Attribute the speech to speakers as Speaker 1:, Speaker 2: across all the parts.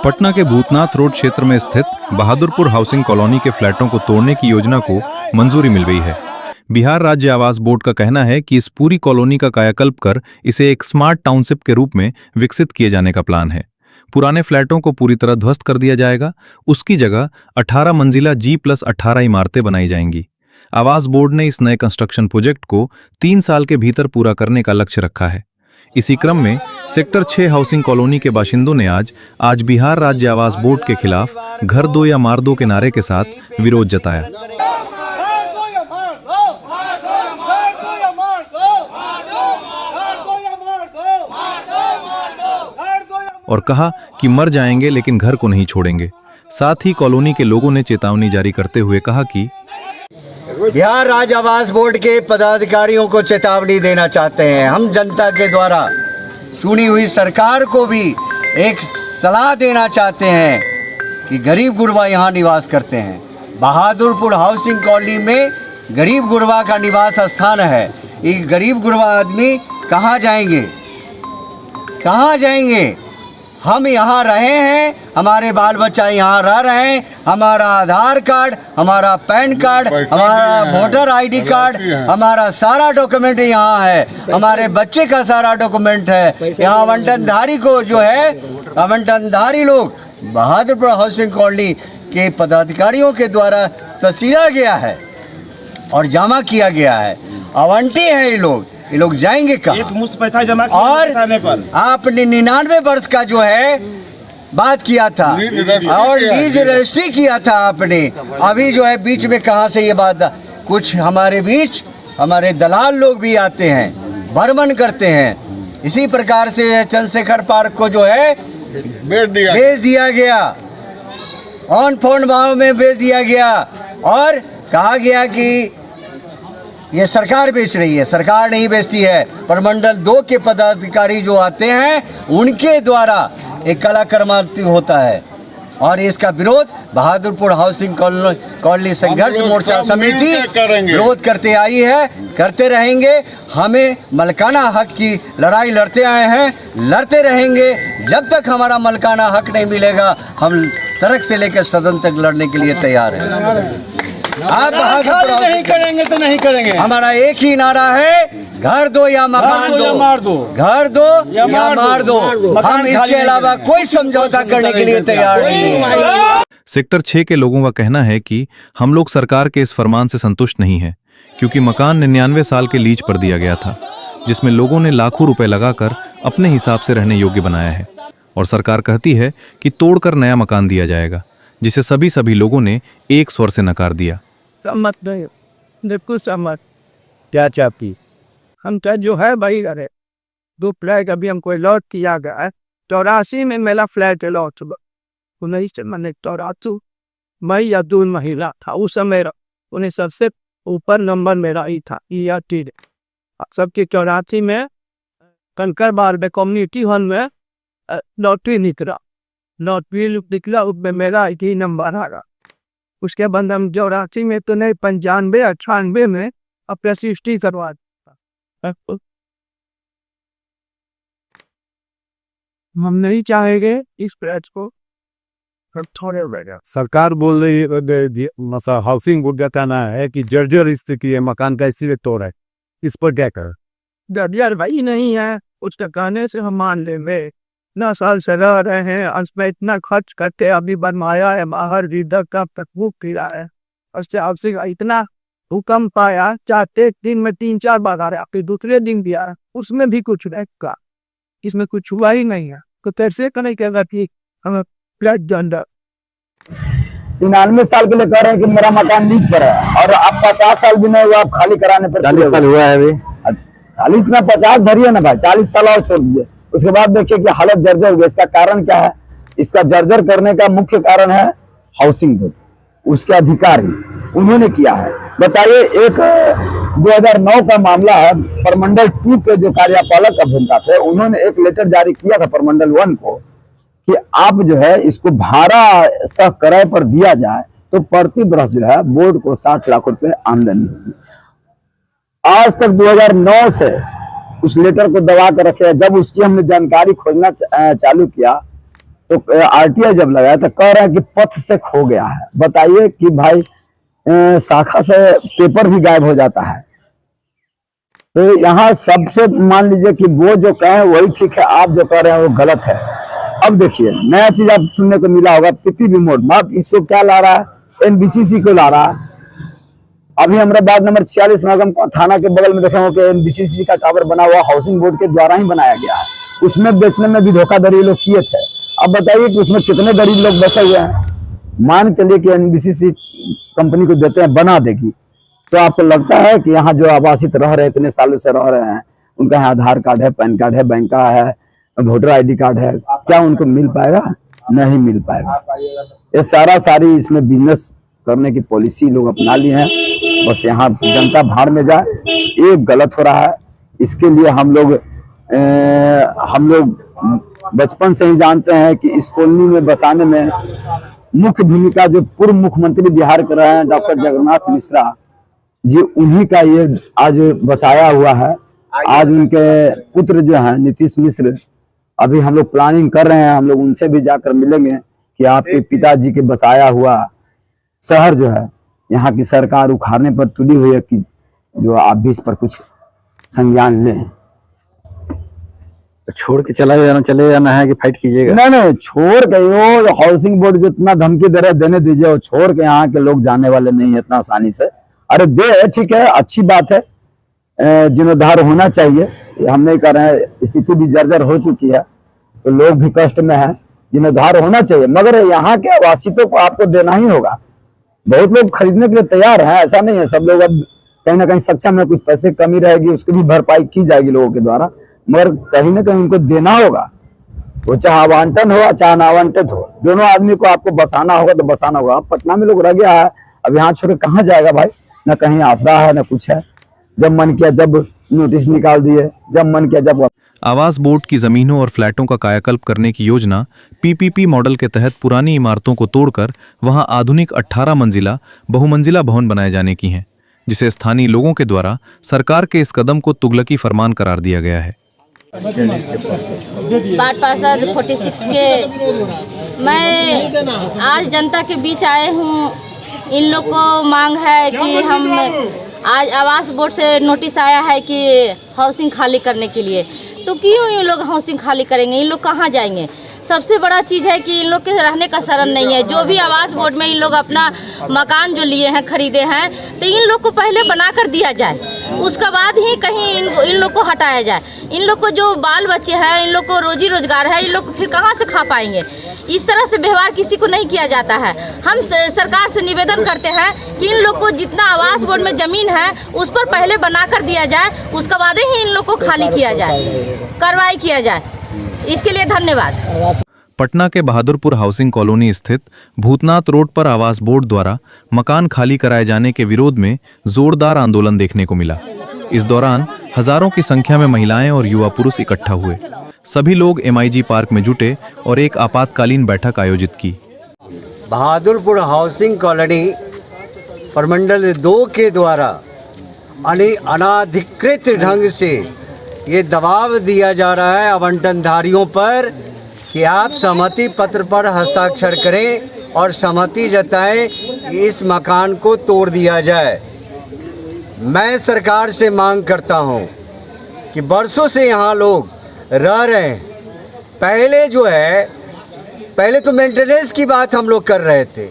Speaker 1: पटना के भूतनाथ रोड क्षेत्र में स्थित बहादुरपुर हाउसिंग कॉलोनी के फ्लैटों को तोड़ने की योजना को मंजूरी मिल गई है। बिहार राज्य आवास बोर्ड का कहना है कि इस पूरी कॉलोनी का कायाकल्प कर इसे एक स्मार्ट टाउनशिप के रूप में विकसित किए जाने का प्लान है। पुराने फ्लैटों को पूरी तरह ध्वस्त कर दिया जाएगा। उसकी जगह 18 मंजिला G+18 इमारतें बनाई जाएंगी। आवास बोर्ड ने इस नए कंस्ट्रक्शन प्रोजेक्ट को 3 साल के भीतर पूरा करने का लक्ष्य रखा है। इसी क्रम में सेक्टर 6 हाउसिंग कॉलोनी के बाशिंदों ने आज बिहार राज्य आवास बोर्ड के खिलाफ घर दो या मार दो के नारे के साथ विरोध जताया और कहा कि मर जाएंगे लेकिन घर को नहीं छोड़ेंगे। साथ ही कॉलोनी के लोगों ने चेतावनी जारी करते हुए कहा कि
Speaker 2: बिहार राज्य आवास बोर्ड के पदाधिकारियों को चेतावनी देना चाहते हैं। हम जनता के द्वारा चुनी हुई सरकार को भी एक सलाह देना चाहते हैं कि गरीब गुरबा यहाँ निवास करते हैं। बहादुरपुर हाउसिंग कॉलोनी में गरीब गुरबा का निवास स्थान है। ये गरीब गुरबा आदमी कहाँ जाएंगे, कहाँ जाएंगे? हम यहाँ रहे हैं, हमारे बाल बच्चा यहाँ रह रहे हैं, हमारा आधार कार्ड, हमारा पैन कार्ड, हमारा वोटर आईडी कार्ड, हमारा सारा डॉक्यूमेंट यहाँ है, हमारे बच्चे का सारा डॉक्यूमेंट है। यहाँ आवंटनधारी को जो है, आवंटनधारी लोग बहादुरपुर हाउसिंग कॉलोनी के पदाधिकारियों के द्वारा तसीला गया है और जमा किया गया है। आवंटी है ये लोग जाएंगे कहाँ?
Speaker 3: एक मुश्त पैसा जमा
Speaker 2: और आपने 99 वर्ष का जो है बात किया था और लीज रजिस्ट्री किया था आपने। अभी जो है बीच में कहाँ से ये बात? कुछ हमारे बीच हमारे दलाल लोग भी आते हैं, भ्रमण करते हैं। इसी प्रकार से चंद्रशेखर पार्क को जो है बेच दिया गया, ऑन फोन भाव में बेच दिया गया और कहा गया कि ये सरकार बेच रही है। सरकार नहीं बेचती है। प्रमंडल 2 के पदाधिकारी जो आते हैं उनके द्वारा एक कलाकर्मांति होता है और इसका विरोध बहादुरपुर हाउसिंग कॉलोनी संघर्ष मोर्चा समिति विरोध करते आई है, करते रहेंगे। हमें मलकाना हक की लड़ाई लड़ते आए हैं, लड़ते रहेंगे। जब तक हमारा मलकाना हक नहीं मिलेगा हम सड़क से लेकर सदन तक लड़ने के लिए तैयार हैं। आप
Speaker 3: नहीं करेंगे तो नहीं करेंगे।
Speaker 2: हमारा एक ही नारा है, घर दो या मकान दो,
Speaker 3: मार दो,
Speaker 2: घर दो या मार दो। हम इसके अलावा कोई समझौता करने के लिए तैयार नहीं है।
Speaker 1: सेक्टर 6 के लोगों का कहना है कि हम लोग सरकार के इस फरमान से संतुष्ट नहीं है, क्योंकि मकान 99 साल के लीज पर दिया गया था, जिसमें लोगों ने लाखों रुपए लगाकर अपने हिसाब से रहने योग्य बनाया है और सरकार कहती है कि तोड़कर नया मकान दिया जाएगा, जिसे सभी लोगों ने एक स्वर से नकार दिया।
Speaker 4: सम्मत नहीं, बिल्कुल सम्मत।
Speaker 3: क्या चाहती?
Speaker 4: हम तो जो है वही करे। 2 फ्लैट अभी हमको अलॉट किया गया है। 84 में मेरा फ्लैट अलॉट हुआ। 19 से मैंने 84 मई या 2 महिला था उस समय। उन्हें सबसे ऊपर नंबर मेरा ही था, ERT। सबके 84 में कंकर बार में कम्युनिटी हॉल में लॉटरी निकला, उसमें मेरा ही नंबर आ रहा। उसके बाद हम 84 में तो नहीं, 95 98 में अपना रजिस्ट्री करवा दिया। हम नहीं चाहेंगे इस फ्लैट को थोड़े बढ़ा।
Speaker 3: सरकार बोल रही है, हाउसिंग बोर्ड का कहना है कि जर्जर स्थिति है मकान का, इसीलिए तोड़ है। इस पर क्या कर?
Speaker 4: जर्जर भाई नहीं है, उसके कहने से हम मान लेंगे। इतना साल से रह रहे हैं, उसमें इतना खर्च करते अभी बनवाया है, बाहर इधर का तकबूक गिरा है। उससे आपसे इतना भूकंप आया, चाहते दिन में 3-4 बार आ रहा, फिर दूसरे दिन भी आया, उसमें भी कुछ नहीं का। इसमें कुछ हुआ ही नहीं है। तो कैसे करें कहेगा कि हमें फ्लैट के अंदर
Speaker 5: 99 साल के लिए कह रहे हैं कि मेरा मकान लीज पर है और आप 50 साल भी नहीं हुआ, आप खाली कराने पर
Speaker 3: 40 साल हुआ है अभी।
Speaker 5: 40 में 50 धरिए ना भाई, 40 साल और छोड़ दीजिए। उसके बाद देखिए कि हालत जर्जर हुई। इसका कारण क्या है? इसका जर्जर करने का मुख्य कारण है हाउसिंग बोर्ड, उसके अधिकारी, उन्होंने किया है। बताइए, एक 2009 का मामला है। प्रमंडल 2 के जो कार्यपालक अभियंता थे, उन्होंने एक लेटर जारी किया था प्रमंडल 1 को कि आप जो है इसको भाड़ा सह किराए पर दिया जाए तो प्रति वर्ष जो है बोर्ड को 60 लाख रुपए आमदनी होगी। आज तक 2009 से उस लेटर को दबा कर रखे हैं। जब उसकी हमने जानकारी खोजना चालू किया तो आरटीआई जब लगाया तो कह रहा है कि पथ से खो गया है। बताइए कि भाई शाखा से पेपर भी गायब हो जाता है। तो यहाँ सबसे मान लीजिए कि वो जो कहे वही ठीक है, आप जो कह रहे हैं वो गलत है। अब देखिए नया चीज आप सुनने को मिला होगा, पीपीपी मोड। अब इसको क्या ला रहा है, एनबीसीसी को ला रहा है। अभी अमराबाद नंबर 46 महकम थाना के बगल में देखे हो कि एनबीसीसी का टावर बना हुआ हाउसिंग बोर्ड के द्वारा ही बनाया गया है। उसमें बेचने में भी धोखाधड़ी लोग किए थे। अब बताइए कि उसमें कितने गरीब लोग बसे हुए हैं। मान चलिए कि एनबीसीसी कंपनी को देते हैं, बना देगी, तो आपको लगता है कि यहाँ जो आवासित रह रहे इतने सालों से रह रहे हैं, उनका यहाँ आधार कार्ड है, पैन कार्ड है, बैंक का है, वोटर आईडी कार्ड है, क्या उनको मिल पाएगा? नहीं मिल पाएगा। ये सारी इसमें बिजनेस करने की पॉलिसी लोग अपना लिए हैं। बस यहाँ जनता भाड़ में जाए, ये गलत हो रहा है। इसके लिए हम लोग बचपन से ही जानते हैं कि इस कॉलोनी में बसाने में मुख्य भूमिका जो पूर्व मुख्यमंत्री बिहार के रहे हैं डॉक्टर जगन्नाथ मिश्रा जी, उन्हीं का ये आज बसाया हुआ है। आज उनके पुत्र जो हैं नीतीश मिश्र, अभी हम लोग प्लानिंग कर रहे हैं, हम लोग उनसे भी जाकर मिलेंगे कि आपके पिताजी के बसाया हुआ शहर जो है यहाँ की सरकार उखाड़ने पर तुली हुई है, कि जो आप भी इस पर कुछ संज्ञान लें।
Speaker 6: छोड़ के चले जाना है कि फाइट कीजिएगा?
Speaker 5: नहीं, छोड़ के वो हाउसिंग बोर्ड जो इतना धमकी दे रहे देने दीजिए। वो छोड़ के यहाँ के लोग जाने वाले नहीं है इतना आसानी से। अरे दे, ठीक है, अच्छी बात है, जीर्णोद्धार होना चाहिए, हम नहीं कर रहे हैं। स्थिति भी जर्जर हो चुकी है तो लोग भी कष्ट में है, जीर्णोद्धार होना चाहिए, मगर यहाँ के आवासितों को आपको देना ही होगा। बहुत लोग खरीदने के लिए तैयार है, ऐसा नहीं है। सब लोग अब कहीं ना कहीं सक्षम है, कुछ पैसे कमी रहेगी उसकी भी भरपाई की जाएगी लोगों के द्वारा, मगर कहीं ना कहीं उनको देना होगा। वो चाहे आवंटन हो चाहे अनावंटित हो, दोनों आदमी को आपको बसाना होगा तो बसाना होगा। अब पटना में लोग रह गया है, अब यहाँ छोड़ के कहाँ जाएगा भाई? न कहीं आसरा है न कुछ है। जब मन किया जब नोटिस निकाल दिए, जब मन किया जब।
Speaker 1: आवास बोर्ड की जमीनों और फ्लैटों का कायाकल्प करने की योजना पीपीपी मॉडल के तहत पुरानी इमारतों को तोड़कर वहां आधुनिक 18 मंजिला बहुमंजिला भवन बनाए जाने की है, जिसे स्थानीय लोगों के द्वारा सरकार के इस कदम को तुगलकी फरमान करार दिया गया है।
Speaker 7: वार्ड पार्षद 46 के मैं आज जनता के बीच आए हूँ। इन लोग को मांग है कि हम आज आवास बोर्ड से नोटिस आया है कि हाउसिंग खाली करने के लिए, तो क्यों ये लोग हाउसिंग खाली करेंगे? इन लोग कहाँ जाएंगे? सबसे बड़ा चीज़ है कि इन लोग के रहने का शरण नहीं है। जो भी आवास बोर्ड में इन लोग अपना मकान जो लिए हैं, खरीदे हैं, तो इन लोग को पहले बना कर दिया जाए, उसके बाद ही कहीं इन लोग को हटाया जाए। इन लोग को जो बाल बच्चे हैं, इन लोग को रोजी रोजगार है, इन लोग फिर कहाँ से खा पाएंगे? इस तरह से व्यवहार किसी को नहीं किया जाता है। हम सरकार से निवेदन करते हैं कि इन लोग को जितना आवास बोर्ड में ज़मीन है उस पर पहले बना कर दिया जाए, उसके बाद ही इन लोग को खाली किया जाए, कार्रवाई किया जाए। इसके लिए धन्यवाद।
Speaker 1: पटना के बहादुरपुर हाउसिंग कॉलोनी स्थित भूतनाथ रोड पर आवास बोर्ड द्वारा मकान खाली कराए जाने के विरोध में जोरदार आंदोलन देखने को मिला। इस दौरान हजारों की संख्या में महिलाएं और युवा पुरुष इकट्ठा हुए। सभी लोग MIG पार्क में जुटे और एक आपातकालीन बैठक आयोजित की।
Speaker 2: बहादुरपुर हाउसिंग कॉलोनी प्रमंडल 2 के द्वारा अनाधिकृत ढंग से ये दबाव दिया जा रहा है आवंटनधारियों पर कि आप सहमति पत्र पर हस्ताक्षर करें और सहमति जताएं कि इस मकान को तोड़ दिया जाए। मैं सरकार से मांग करता हूं कि बरसों से यहाँ लोग रह रहे हैं। पहले तो मेंटेनेंस की बात हम लोग कर रहे थे,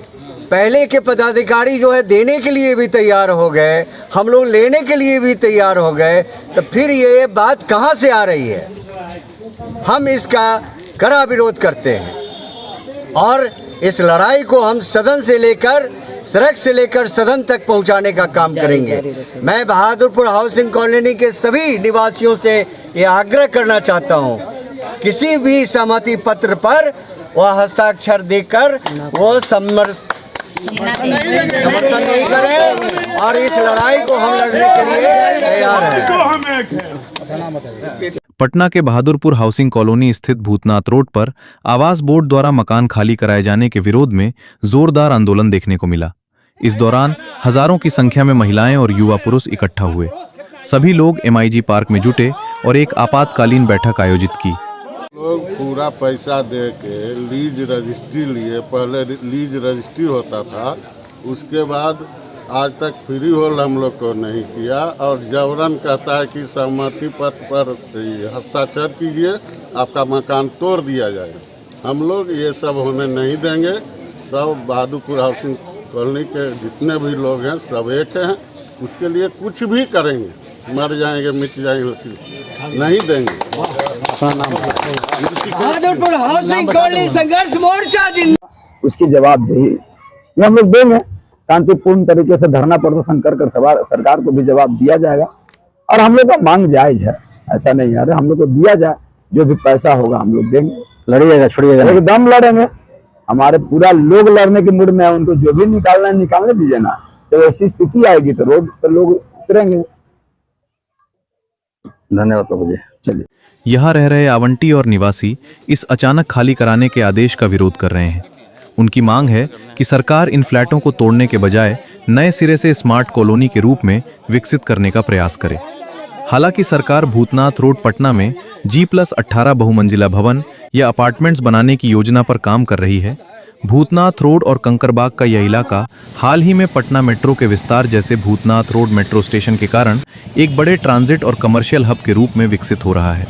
Speaker 2: पहले के पदाधिकारी जो है देने के लिए भी तैयार हो गए, हम लोग लेने के लिए भी तैयार हो गए, तो फिर ये बात कहाँ से आ रही है? हम इसका कड़ा विरोध करते हैं और इस लड़ाई को हम सदन से लेकर सड़क से लेकर सदन तक पहुंचाने का काम करेंगे। मैं बहादुरपुर हाउसिंग कॉलोनी के सभी निवासियों से ये आग्रह करना चाहता हूं, किसी भी सहमति पत्र पर वह हस्ताक्षर देकर वो समर्थन नहीं करें और इस लड़ाई को हम लड़ने के लिए तैयार हैं।
Speaker 1: पटना के बहादुरपुर हाउसिंग कॉलोनी स्थित भूतनाथ रोड पर आवास बोर्ड द्वारा मकान खाली कराए जाने के विरोध में जोरदार आंदोलन देखने को मिला। इस दौरान हजारों की संख्या में महिलाएं और युवा पुरुष इकट्ठा हुए। सभी लोग MIG पार्क में जुटे और एक आपातकालीन बैठक आयोजित की।
Speaker 8: लोग पूरा पैसा दे के लीज रजिस्ट्री लिए। पहले लीज रजिस्ट्री होता था, उसके बाद आज तक फ्री होल हम लोग को नहीं किया और जबरन कहता है कि सहमति पत्र पर हस्ताक्षर कीजिए, आपका मकान तोड़ दिया जाएगा। हम लोग ये सब होने नहीं देंगे। सब बहादुरपुर हाउसिंग कॉलोनी के जितने भी लोग हैं सब एक हैं, उसके लिए कुछ भी करेंगे, मर जाएंगे मिट जाएंगे, नहीं देंगे।
Speaker 2: बहादुरपुर हाउसिंग कॉलोनी संघर्ष मोर्चा
Speaker 5: उसकी जवाबदेही ये हम लोग देंगे। शांतिपूर्ण तरीके से धरना प्रदर्शन कर सरकार को भी जवाब दिया जाएगा। और हम लोग का मांग जायज है, ऐसा नहीं है। अरे हम लोग को दिया जाए, जो भी पैसा होगा हम लोग देंगे।
Speaker 6: लड़िएगा, छोड़िएगा,
Speaker 5: एकदम लड़ेंगे। हमारे पूरा लोग लड़ने के मूड में है, उनको जो भी निकालना है निकालने दीजिए ना। तो ऐसी स्थिति आएगी तो रोड पर लोग उतरेंगे।
Speaker 6: धन्यवाद प्रभु जी।
Speaker 5: चलिए।
Speaker 1: यहाँ रह रहे आवंटी और निवासी इस अचानक खाली कराने के आदेश का विरोध कर रहे हैं। उनकी मांग है कि सरकार इन फ्लैटों को तोड़ने के बजाय नए सिरे से स्मार्ट कॉलोनी के रूप में विकसित करने का प्रयास करे। हालांकि सरकार भूतनाथ रोड पटना में G+18 बहुमंजिला भवन या अपार्टमेंट्स बनाने की योजना पर काम कर रही है। भूतनाथ रोड और कंकरबाग का यह इलाका हाल ही में पटना मेट्रो के विस्तार जैसे भूतनाथ रोड मेट्रो स्टेशन के कारण एक बड़े ट्रांजिट और कमर्शियल हब के रूप में विकसित हो रहा है।